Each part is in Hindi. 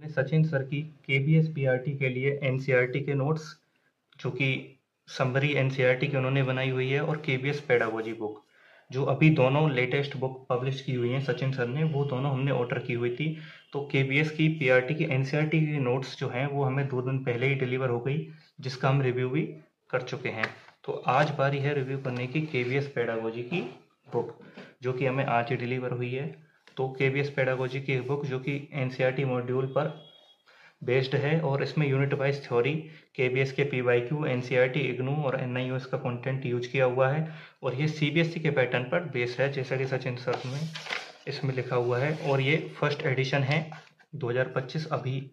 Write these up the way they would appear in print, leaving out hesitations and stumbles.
सचिन सर की केबीएस पीआरटी के लिए एनसीईआरटी के नोट्स जो कि समरी एनसीईआरटी की उन्होंने बनाई हुई है और केबीएस पेडागोजी बुक जो अभी दोनों लेटेस्ट बुक पब्लिश की हुई हैं सचिन सर ने, वो दोनों हमने ऑर्डर की हुई थी। तो केबीएस की पीआरटी की एनसीईआरटी के नोट्स जो हैं वो हमें 2 दिन पहले ही डिलीवर हो गई, जिसका हम रिव्यू भी कर चुके हैं। तो आज बारी है रिव्यू करने की केबीएस पेडागोजी की बुक, जो कि हमें आज ही डिलीवर हुई है। तो केबीएस पेडागोजी की बुक जो कि एनसीईआरटी मॉड्यूल पर बेस्ड है और इसमें यूनिट वाइज थ्योरी, केबीएस के पीवाईक्यू, एनसीईआरटी, इग्नू और एनआईओएस का कंटेंट यूज किया हुआ है और ये सीबीएसई के पैटर्न पर बेस्ड है, जैसा कि सचिन सर में इसमें लिखा हुआ है। और ये फर्स्ट एडिशन है 2025, अभी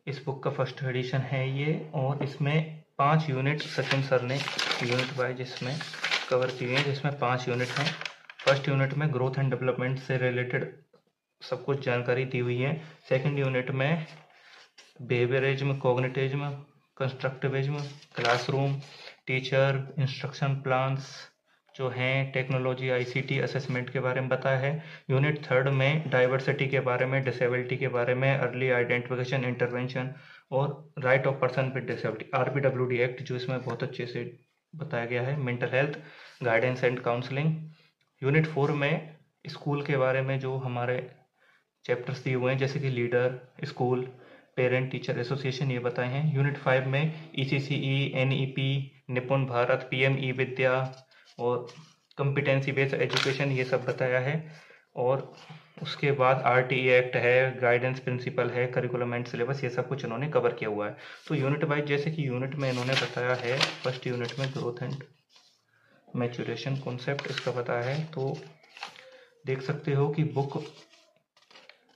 इस बुक का फर्स्ट एडिशन है ये। और इसमें 5 यूनिट सचिन सर ने यूनिट वाइज इसमें कवर किए हैं, जिसमें 5 यूनिट हैं। फर्स्ट यूनिट में ग्रोथ एंड डेवलपमेंट से रिलेटेड सब कुछ जानकारी दी हुई है। सेकेंड यूनिट में behaviourism, cognitivism, constructivism, classroom, teacher, instruction plans जो हैं, टेक्नोलॉजी, आईसीटी, असेसमेंट के बारे में बताया है। यूनिट थर्ड में डाइवर्सिटी के बारे में, डिसेबिलिटी के बारे में, अर्ली आइडेंटिफिकेशन, इंटरवेंशन और right of person with disability, RPWD act जो इसमें बहुत अच्छे से बताया गया है, mental health, guidance and counselling. Unit 4 में स्कूल के बारे में जो हमारे चैप्टर्स दिए हुए हैं, जैसे कि leader, school, parent teacher association, ये बताए हैं। यूनिट 5 में ईसीसीई, एनईपी, निपुण भारत, पीएम ई विद्या और कॉम्पिटेंसी बेस्ड एजुकेशन, ये सब बताया है। और उसके बाद आरटीई एक्ट है, गाइडेंस प्रिंसिपल है, करिकुलम एंड सिलेबस, ये सब कुछ इन्होंने कवर किया हुआ है। तो यूनिट वाइज जैसे कि यूनिट में इन्होंने बताया है, फर्स्ट यूनिट में ग्रोथ एंड मैच्योरेशन कॉन्सेप्ट इसका बताया है। तो देख सकते हो कि बुक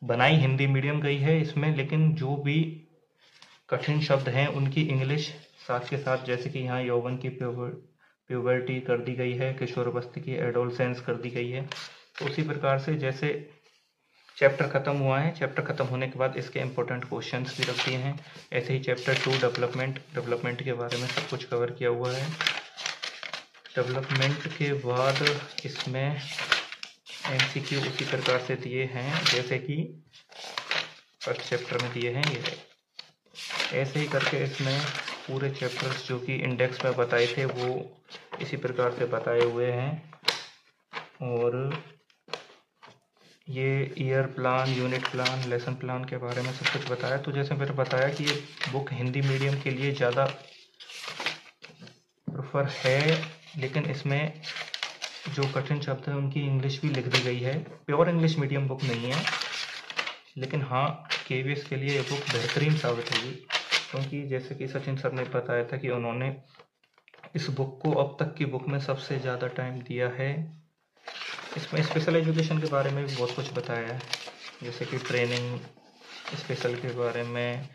बनाई हिंदी मीडियम गई है इसमें, लेकिन जो भी कठिन शब्द हैं उनकी इंग्लिश साथ के साथ, जैसे कि यहाँ यौवन की प्यूबर्टी कर दी गई है, किशोरावस्था की एडोलसेंस कर दी गई है। तो उसी प्रकार से जैसे चैप्टर खत्म हुआ है, चैप्टर खत्म होने के बाद इसके इंपॉर्टेंट क्वेश्चंस भी रख दिए हैं। ऐसे ही चैप्टर 2 डेवलपमेंट के बारे में सब कुछ कवर किया हुआ है। डेवलपमेंट के बाद इसमें एमसीक्यू उसी प्रकार से दिए हैं जैसे कि फर्स्ट चैप्टर में दिए हैं। ये ऐसे ही करके इसमें पूरे चैप्टर्स जो कि इंडेक्स में बताए थे वो इसी प्रकार से बताए हुए हैं। और ये year plan, unit plan, lesson plan के बारे में सब कुछ बताया। तो जैसे मैंने बताया कि ये बुक हिंदी मीडियम के लिए ज़्यादा प्रेफर है, लेकिन इसमें जो कठिन शब्द है उनकी इंग्लिश भी लिख दी गई है। प्योर इंग्लिश मीडियम बुक नहीं है, लेकिन हाँ केबीएस के लिए ये बुक बेहतरीन साबित होगी, क्योंकि जैसे कि सचिन सर ने बताया था कि उन्होंने इस बुक को अब तक की बुक में सबसे ज़्यादा टाइम दिया है। इसमें स्पेशल एजुकेशन के बारे में भी बहुत कुछ बताया है, जैसे कि ट्रेनिंग स्पेशल के बारे में,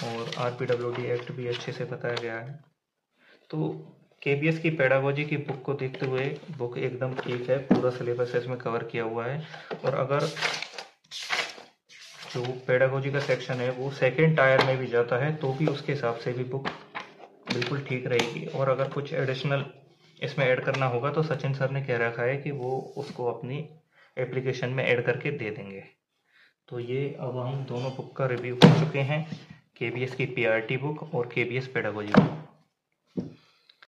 और आरपीडब्ल्यूडी एक्ट भी अच्छे से बताया गया है। तो केबीएस की पेडागोजी की बुक को देखते हुए बुक एकदम ठीक है, पूरा सिलेबस इसमें कवर किया हुआ है। और अगर जो पेडागोजी का सेक्शन है वो सेकेंड टायर में भी जाता है तो भी उसके हिसाब से भी बुक बिल्कुल ठीक रहेगी। और अगर कुछ एडिशनल इसमें ऐड करना होगा तो सचिन सर ने कह रखा है कि वो उसको अपनी एप्लीकेशन में ऐड करके दे देंगे। तो ये अब हम दोनों बुक का रिव्यू कर चुके हैं, केबीएस की पीआरटी बुक और केबीएस पेडागोजी बुक।